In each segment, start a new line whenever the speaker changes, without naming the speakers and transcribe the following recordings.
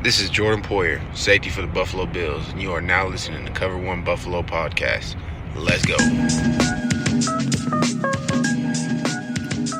This is Jordan Poyer, safety for the Buffalo Bills, and you are now listening to Cover One Buffalo Podcast. Let's go.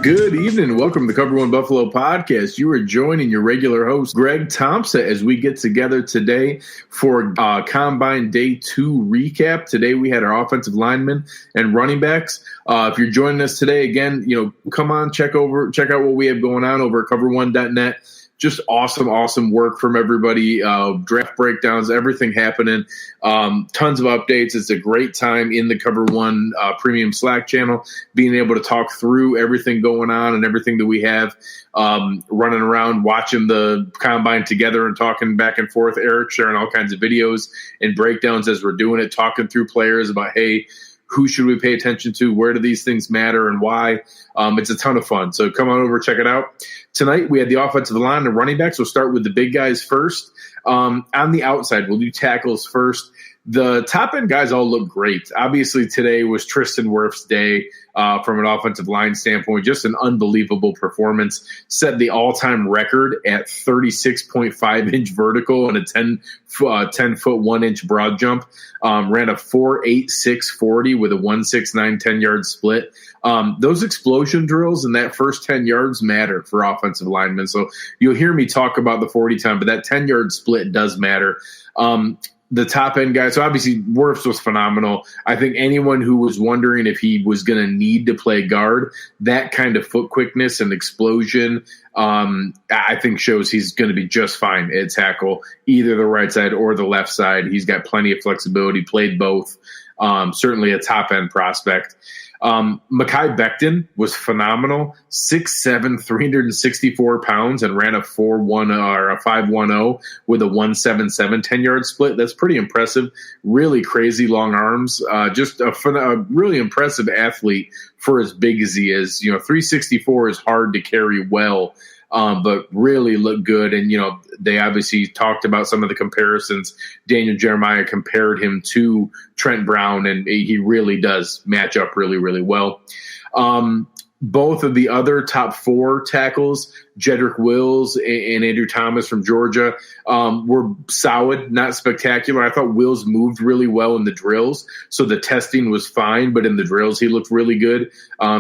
Good evening. Welcome to the Cover One Buffalo Podcast. You are joining your regular host, Greg Thompson, as we get together today for Combine Day 2 recap. Today we had our offensive linemen and running backs. If you're joining us today, again, come on, check out what we have going on over at cover1.net. Just awesome work from everybody. Draft breakdowns, everything happening. Tons of updates. It's a great time in the Cover One premium Slack channel, being able to talk through everything going on and everything that we have, running around, watching the combine together and talking back and forth. Eric sharing all kinds of videos and breakdowns as we're doing it, talking through players about, hey, who should we pay attention to? Where do these things matter and why? It's a ton of fun. So come on over, check it out. Tonight, we had the offensive line and running backs. We'll start with the big guys first. On the outside, we'll do tackles first. The top-end guys all look great. Obviously, today was Tristan Wirf's day from an offensive line standpoint. Just an unbelievable performance. Set the all-time record at 36.5-inch vertical and a 10-foot 1-inch broad jump. Ran a 4.86 40 with a 1.69 10-yard split. Those explosion drills in that first 10 yards matter for offensive linemen. So you'll hear me talk about the 40 time, but that 10-yard split does matter. The top end guy. So obviously Wirfs was phenomenal. I think anyone who was wondering if he was going to need to play guard, that kind of foot quickness and explosion, I think shows he's going to be just fine at tackle, either the right side or the left side. He's got plenty of flexibility, played both. Certainly a top end prospect. Mekhi Becton was phenomenal. 6'7", 364 pounds, and ran a 5.10 with a 1.77 10-yard split. That's pretty impressive. Really crazy long arms. Just a really impressive athlete for as big as he is. 364 is hard to carry well. But really look good. And, they obviously talked about some of the comparisons. Daniel Jeremiah compared him to Trent Brown, and he really does match up really, really well. Both of the other top 4 tackles, Jedrick Wills and Andrew Thomas from Georgia, were solid, not spectacular. I thought Wills moved really well in the drills, so the testing was fine, but in the drills he looked really good.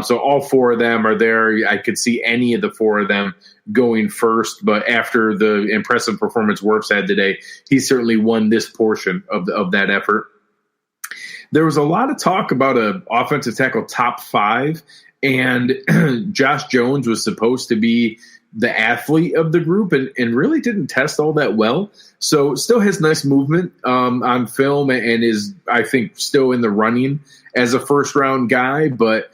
So all 4 of them are there. I could see any of the 4 of them going first, but after the impressive performance Wirfs had today, he certainly won this portion of that effort. There was a lot of talk about an offensive tackle top 5, and Josh Jones was supposed to be the athlete of the group and really didn't test all that well. So still has nice movement on film and is, I think, still in the running as a first-round guy, but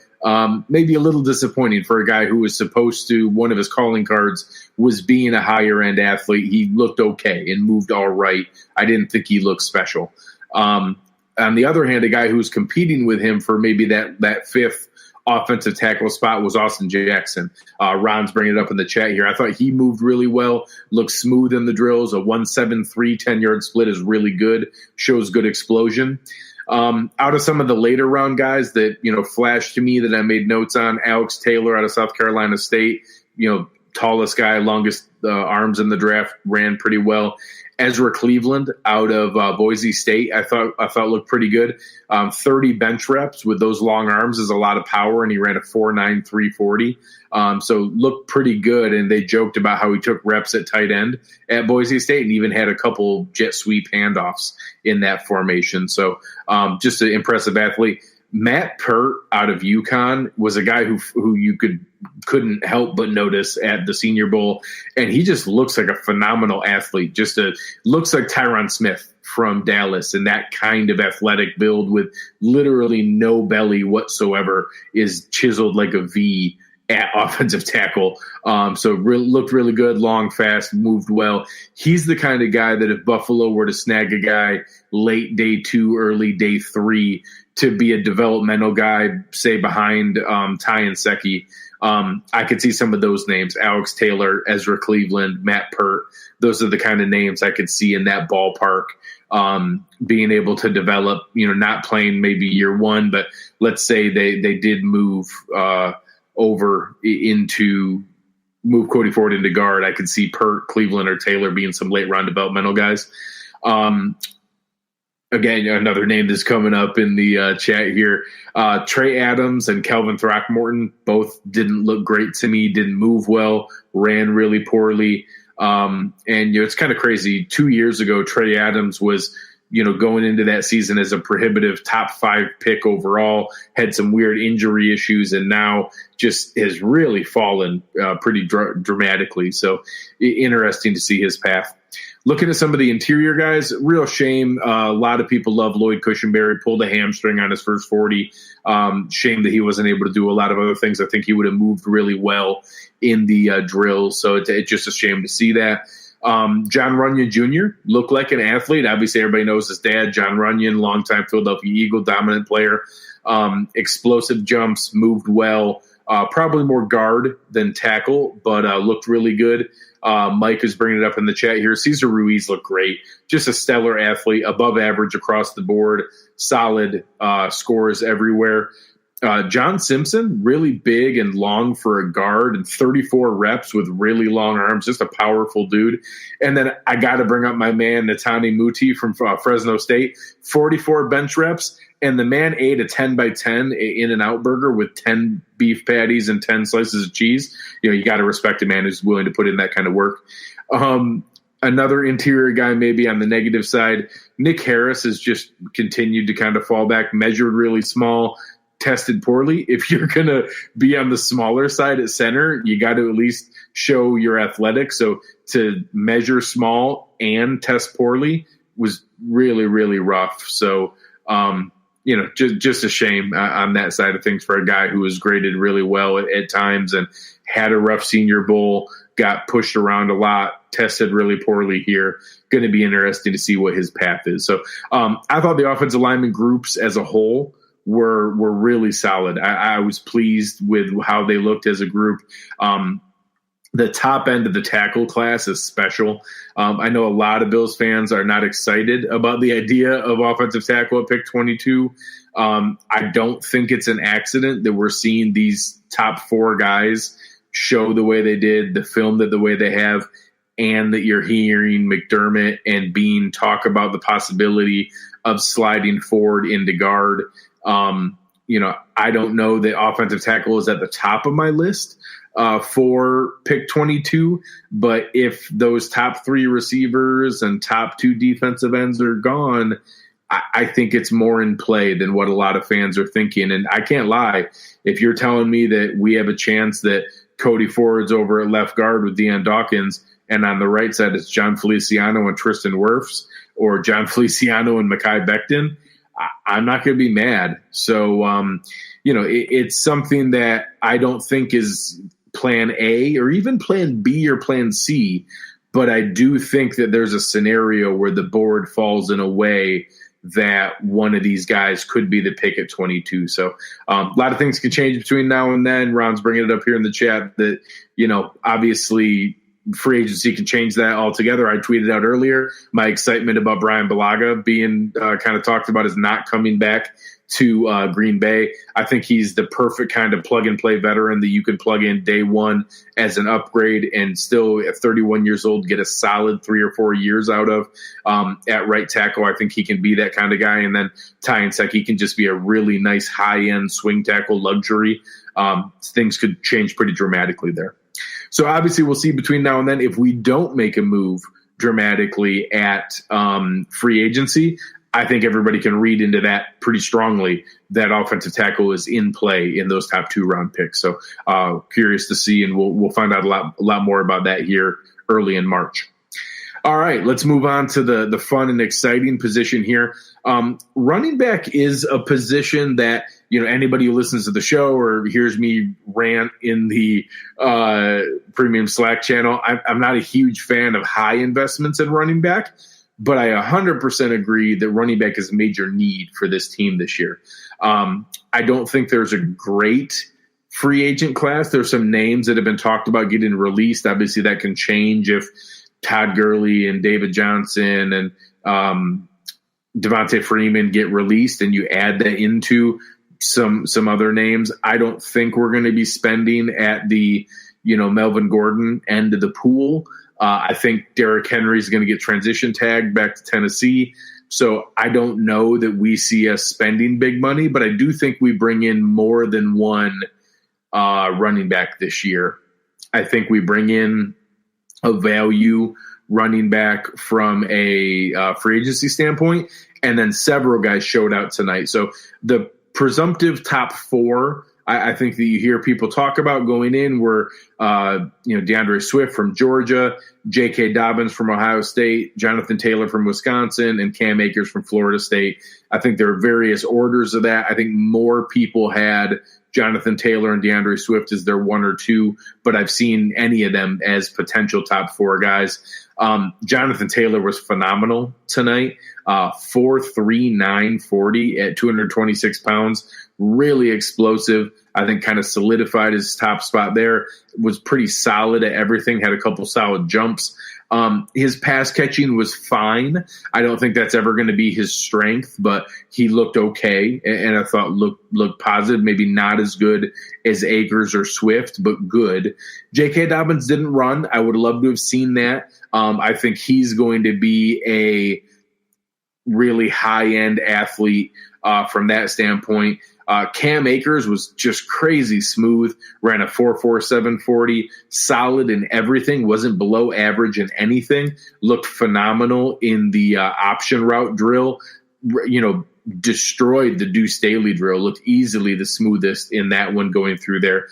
maybe a little disappointing for a guy who was supposed to, one of his calling cards was being a higher-end athlete. He looked okay and moved all right. I didn't think he looked special. On the other hand, a guy who was competing with him for maybe that 5th offensive tackle spot was Austin Jackson. Ron's bringing it up in the chat here. I thought he moved really well, looked smooth in the drills. A 1.73 10-yard split is really good, shows good explosion. Out of some of the later round guys that, flashed to me that I made notes on, Alex Taylor out of South Carolina State, tallest guy, longest arms in the draft, ran pretty well. Ezra Cleveland out of Boise State, I thought looked pretty good. 30 bench reps with those long arms is a lot of power, and he ran a 4.9 340. So looked pretty good, and they joked about how he took reps at tight end at Boise State and even had a couple jet sweep handoffs in that formation. So just an impressive athlete. Matt Pert out of UConn was a guy who you couldn't help but notice at the Senior Bowl, and he just looks like a phenomenal athlete. Looks like Tyron Smith from Dallas, and that kind of athletic build with literally no belly whatsoever is chiseled like a V at offensive tackle. So looked really good, long, fast, moved well. He's the kind of guy that if Buffalo were to snag a guy late day 2, early day 3 to be a developmental guy, say behind Ty and Secchi, I could see some of those names, Alex Taylor, Ezra Cleveland, Matt Pert. Those are the kind of names I could see in that ballpark, being able to develop, not playing maybe year 1, but let's say they did move over into move Cody Ford into guard, I could see Pert, Cleveland, or Taylor being some late round developmental guys. Again, another name that's coming up in the chat here. Trey Adams and Kelvin Throckmorton both didn't look great to me, didn't move well, ran really poorly. And it's kind of crazy. 2 years ago, Trey Adams was going into that season as a prohibitive top 5 pick overall, had some weird injury issues, and now just has really fallen pretty dramatically. So interesting to see his path. Looking at some of the interior guys, real shame. A lot of people love Lloyd Cushenberry, pulled a hamstring on his first 40. Shame that he wasn't able to do a lot of other things. I think he would have moved really well in the drill. So it's just a shame to see that. John Runyon Jr. looked like an athlete. Obviously, everybody knows his dad, John Runyon, longtime Philadelphia Eagle, dominant player. Explosive jumps, moved well. Probably more guard than tackle, but looked really good. Mike is bringing it up in the chat here. Cesar Ruiz looked great. Just a stellar athlete, above average across the board, solid scores everywhere. John Simpson, really big and long for a guard, and 34 reps with really long arms, just a powerful dude. And then I got to bring up my man, Netani Muti from Fresno State, 44 bench reps, and the man ate a 10x10 In-N-Out burger with 10 beef patties and 10 slices of cheese. You got to respect a man who's willing to put in that kind of work. Another interior guy maybe on the negative side, Nick Harris has just continued to kind of fall back, measured really small, tested poorly. If you're going to be on the smaller side at center, you got to at least show your athletics. So to measure small and test poorly was really, really rough. So, just a shame on that side of things for a guy who was graded really well at times and had a rough Senior Bowl, got pushed around a lot, tested really poorly here. Going to be interesting to see what his path is. So I thought the offensive lineman groups as a whole were really solid. I was pleased with how they looked as a group. The top end of the tackle class is special. I know a lot of Bills fans are not excited about the idea of offensive tackle at pick 22. I don't think it's an accident that we're seeing these top 4 guys show the way they did, the film that the way they have, and that you're hearing McDermott and Bean talk about the possibility of sliding forward into guard. I don't know that offensive tackle is at the top of my list for pick 22, but if those top 3 receivers and top 2 defensive ends are gone, I think it's more in play than what a lot of fans are thinking. And I can't lie. If you're telling me that we have a chance that Cody Ford's over at left guard with Deion Dawkins, and on the right side it's John Feliciano and Tristan Wirfs, or John Feliciano and Mekhi Becton, I'm not going to be mad. So, it's something that I don't think is plan A or even plan B or plan C, but I do think that there's a scenario where the board falls in a way that one of these guys could be the pick at 22. So a lot of things can change between now and then. Ron's bringing it up here in the chat that, obviously free agency can change that altogether. I tweeted out earlier my excitement about Brian Bulaga being kind of talked about as not coming back to Green Bay. I think he's the perfect kind of plug-and-play veteran that you could plug in day one as an upgrade and still at 31 years old get a solid 3 or 4 years out of. At right tackle, I think he can be that kind of guy. And then Ty and Sek, he can just be a really nice high-end swing tackle luxury. Things could change pretty dramatically there. So obviously we'll see between now and then if we don't make a move dramatically at free agency. I think everybody can read into that pretty strongly that offensive tackle is in play in those top 2 round picks. So curious to see, and we'll find out a lot more about that here early in March. All right, let's move on to the fun and exciting position here. Running back is a position that, anybody who listens to the show or hears me rant in the premium Slack channel, I'm not a huge fan of high investments in running back. But I 100% agree that running back is a major need for this team this year. I don't think there's a great free agent class. There's some names that have been talked about getting released. Obviously, that can change if Todd Gurley and David Johnson and Devontae Freeman get released and you add that into some other names. I don't think we're going to be spending at the Melvin Gordon end of the pool. I think Derrick Henry is going to get transition tagged back to Tennessee. So I don't know that we see us spending big money, but I do think we bring in more than one running back this year. I think we bring in a value running back from a free agency standpoint, and then several guys showed out tonight. So the presumptive top four, I think that you hear people talk about going in were, DeAndre Swift from Georgia, J.K. Dobbins from Ohio State, Jonathan Taylor from Wisconsin, and Cam Akers from Florida State. I think there are various orders of that. I think more people had Jonathan Taylor and DeAndre Swift as their one or two, but I've seen any of them as potential top four guys. Jonathan Taylor was phenomenal tonight. 4.3, 940 at 226 pounds. Really explosive. I think kind of solidified his top spot there. Was pretty solid at everything. Had a couple solid jumps. His pass catching was fine. I don't think that's ever going to be his strength, but he looked okay, and I thought looked positive. Maybe not as good as Akers or Swift, but good. J.K. Dobbins didn't run. I would love to have seen that. I think he's going to be a really high-end athlete from that standpoint. Cam Akers was just crazy smooth, ran a 4.47 40, solid in everything, wasn't below average in anything, looked phenomenal in the option route drill, destroyed the Deuce Staley drill, looked easily the smoothest in that one going through there.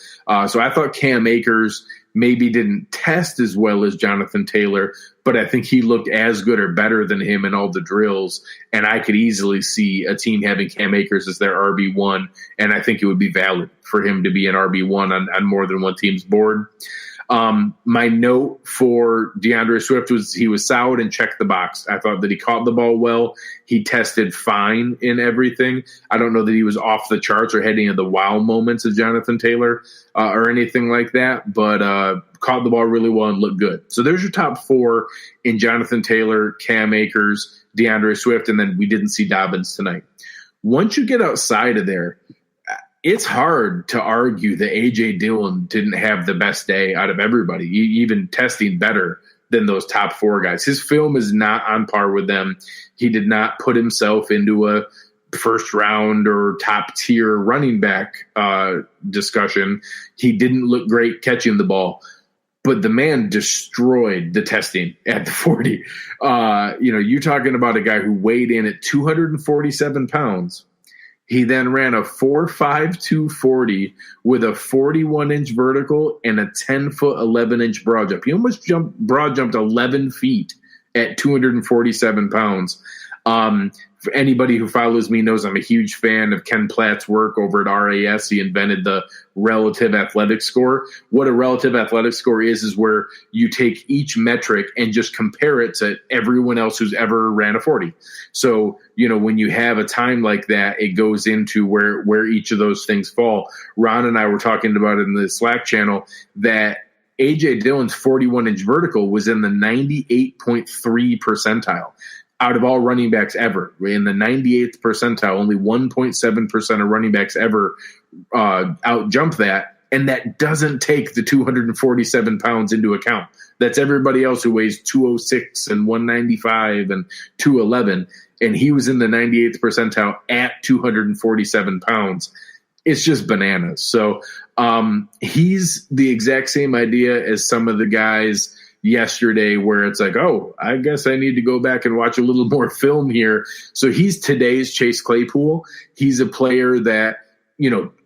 So I thought Cam Akers maybe didn't test as well as Jonathan Taylor, but I think he looked as good or better than him in all the drills. And I could easily see a team having Cam Akers as their RB1, and I think it would be valid for him to be an RB1 on more than one team's board. My note for DeAndre Swift was he was solid and checked the box. I thought that he caught the ball well. He tested fine in everything. I don't know that he was off the charts or had any of the wow moments of Jonathan Taylor or anything like that, but caught the ball really well and looked good. So there's your top four in Jonathan Taylor, Cam Akers, DeAndre Swift, and then we didn't see Dobbins tonight. Once you get outside of there, it's hard to argue that A.J. Dillon didn't have the best day out of everybody, even testing better than those top four guys. His film is not on par with them. He did not put himself into a first round or top tier running back discussion. He didn't look great catching the ball, but the man destroyed the testing at the 40. You're talking about a guy who weighed in at 247 pounds. He then ran a 4.52 40 with a 41-inch vertical and a 10-foot 11-inch broad jump. He almost broad jumped 11 feet at 247 pounds. For anybody who follows me knows I'm a huge fan of Ken Platt's work over at RAS. He invented the relative athletic score. What a relative athletic score is where you take each metric and just compare it to everyone else who's ever ran a 40. So, when you have a time like that, it goes into where each of those things fall. Ron and I were talking about it in the Slack channel that A.J. Dillon's 41-inch vertical was in the 98.3 percentile. Out of all running backs ever. In the 98th percentile, only 1.7% of running backs ever out-jump that, and that doesn't take the 247 pounds into account. That's everybody else who weighs 206 and 195 and 211, and he was in the 98th percentile at 247 pounds. It's just bananas. So he's the exact same idea as some of the guys yesterday where it's like, oh, I guess I need to go back and watch a little more film here. So he's today's Chase Claypool. He's a player that,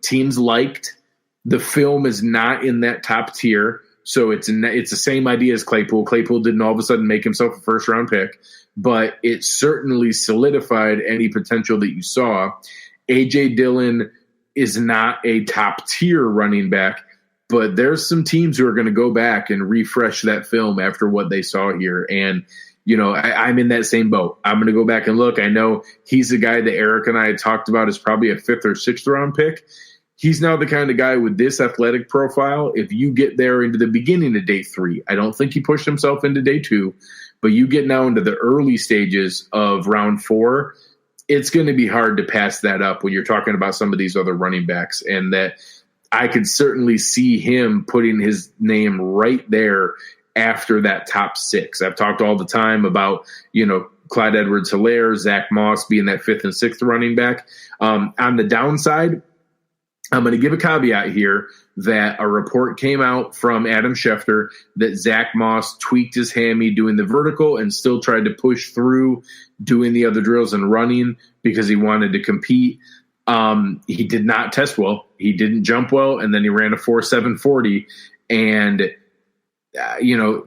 teams liked. The film is not in that top tier. So it's the same idea as Claypool. Claypool didn't all of a sudden make himself a first-round pick, but it certainly solidified any potential that you saw. A.J. Dillon is not a top-tier running back, but there's some teams who are going to go back and refresh that film after what they saw here. And, I'm in that same boat. I'm going to go back and look. I know he's a guy that Eric and I had talked about as probably a 5th or 6th round pick. He's now the kind of guy with this athletic profile. If you get there into the beginning of day 3, I don't think he pushed himself into day 2, but you get now into the early stages of round 4, it's going to be hard to pass that up when you're talking about some of these other running backs. And that I could certainly see him putting his name right there after that top 6. I've talked all the time about, Clyde Edwards-Helaire, Zach Moss being that 5th and 6th running back. On the downside, I'm going to give a caveat here that a report came out from Adam Schefter that Zach Moss tweaked his hammy doing the vertical and still tried to push through doing the other drills and running because he wanted to compete. He did not test well. He didn't jump well, and then he ran a 4.740, and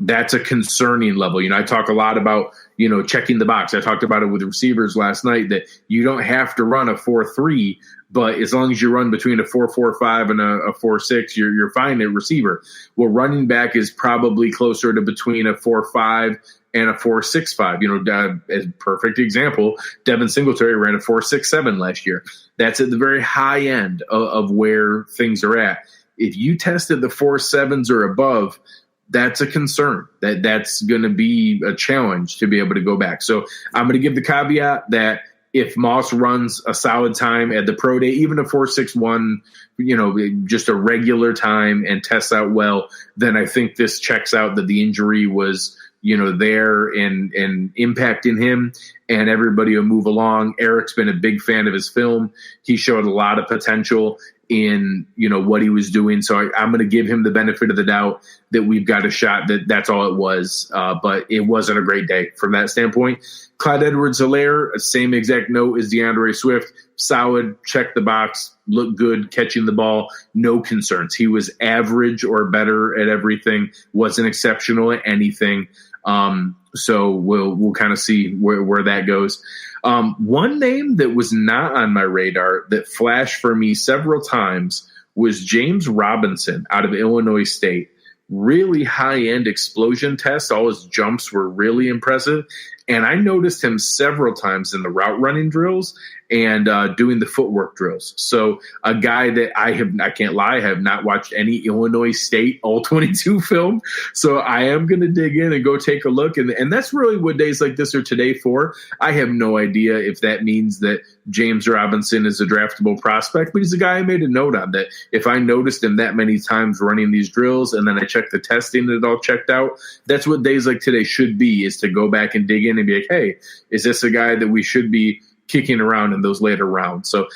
that's a concerning level. I talk a lot about, checking the box. I talked about it with receivers last night that you don't have to run a 4.3, but as long as you run between a 4.45 and a 4.6, you're fine at receiver. Well, running back is probably closer to between a 4.5 and a 4.65. As perfect example, Devin Singletary ran a 4.67 last year. That's at the very high end of where things are at. If you tested the 4.7s or above, that's a concern. That's going to be a challenge to be able to go back. So I'm going to give the caveat that if Moss runs a solid time at the pro day, even a 4.61, just a regular time and tests out well, then I think this checks out that the injury was, there and impacting him, and everybody will move along. Eric's been a big fan of his film. He showed a lot of potential in, what he was doing. So I'm going to give him the benefit of the doubt that we've got a shot that's all it was. But it wasn't a great day from that standpoint. Clyde Edwards-Helaire, same exact note as DeAndre Swift. Solid, check the box, look good, catching the ball, no concerns. He was average or better at everything, wasn't exceptional at anything. So we'll kind of see where that goes. One name that was not on my radar that flashed for me several times was James Robinson out of Illinois State. Really high-end explosion test. All his jumps were really impressive. And I noticed him several times in the route running drills and doing the footwork drills. So a guy that I can't lie, I have not watched any Illinois State All-22 film. So I am going to dig in and go take a look. And that's really what days like this are today for. I have no idea if that means that James Robinson is a draftable prospect, but he's a guy I made a note on that if I noticed him that many times running these drills and then I checked the testing and it all checked out, that's what days like today should be, is to go back and dig in and be like, hey, is this a guy that we should be kicking around in those later rounds? So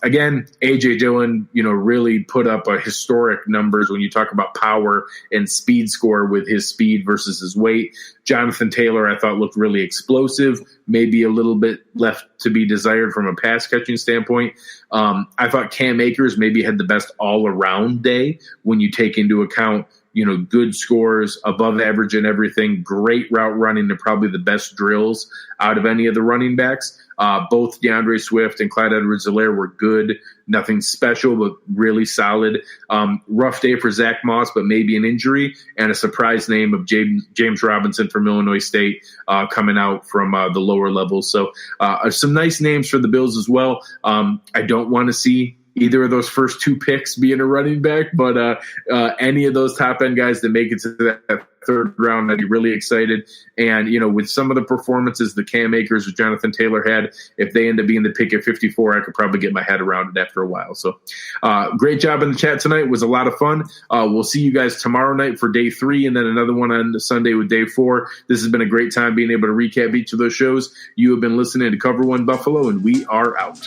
again, AJ Dillon, really put up a historic numbers when you talk about power and speed score with his speed versus his weight. Jonathan Taylor, I thought, looked really explosive, maybe a little bit left to be desired from a pass catching standpoint. I thought Cam Akers maybe had the best all around day when you take into account good scores, above average and everything, great route running, and probably the best drills out of any of the running backs. Both DeAndre Swift and Clyde Edwards-Helaire were good. Nothing special, but really solid. Rough day for Zach Moss, but maybe an injury, and a surprise name of James Robinson from Illinois State coming out from the lower levels. So some nice names for the Bills as well. I don't want to see either of those first 2 picks being a running back, but any of those top end guys that make it to that third round, I'd be really excited. And, with some of the performances the Cam Akers or Jonathan Taylor had, if they end up being the pick at 54, I could probably get my head around it after a while. So great job in the chat tonight. It was a lot of fun. We'll see you guys tomorrow night for day 3 and then another one on Sunday with day 4. This has been a great time being able to recap each of those shows. You have been listening to Cover One Buffalo, and we are out.